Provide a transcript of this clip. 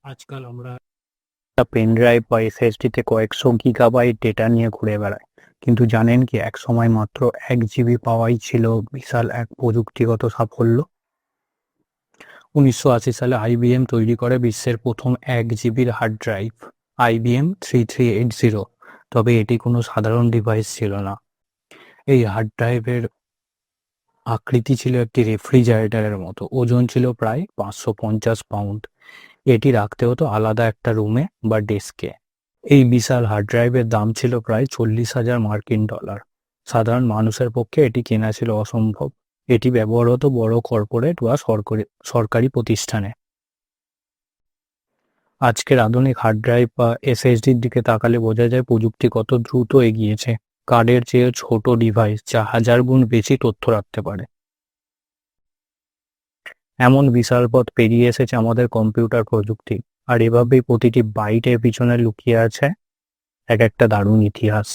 আজকাল আমরা একটা পেন ড্রাইভ বা এসএসডিতে কয়েকশো গিগাবাইট ডেটা নিয়ে ঘুরে বেড়াই, কিন্তু জানেন কি এক সময় মাত্র 1 জিবি পাওয়াই ছিল বিশাল এক প্রযুক্তিগত সাফল্য। 1980 সালে আইবিএম তৈরি করে বিশ্বের প্রথম 1 জিবির হার্ড ড্রাইভ, IBM 3380। তবে এটি কোনো সাধারণ ডিভাইস ছিল না। এই হার্ড ড্রাইভের আকৃতি ছিল একটি রেফ্রিজারেটরের মতো, ওজন ছিল প্রায় 550 পাউন্ড। এটি রাখতে হতো আলাদা একটা রুমে বা ডেস্কে। এই বিশাল হার্ড ড্রাইভের দাম ছিল প্রায় $40,000। সাধারণ মানুষের পক্ষে এটি কেনা ছিল অসম্ভব। এটি ব্যবহার হতো বড় কর্পোরেট বা সরকারি প্রতিষ্ঠানে। আজকের আধুনিক হার্ড ড্রাইভ বা এসএসডির দিকে তাকালে বোঝা যায় প্রযুক্তি কত দ্রুত এগিয়েছে। কার্ডের চেয়ে ছোট ডিভাইস যা 1000 গুণ বেশি তথ্য রাখতে পারে। এমন বিশাল পথ পেরিয়ে এসেছে আমাদের কম্পিউটার প্রযুক্তি, আর এভাবেই প্রতিটি বাইটের পিছনে লুকিয়ে আছে এক একটা দারুণ ইতিহাস।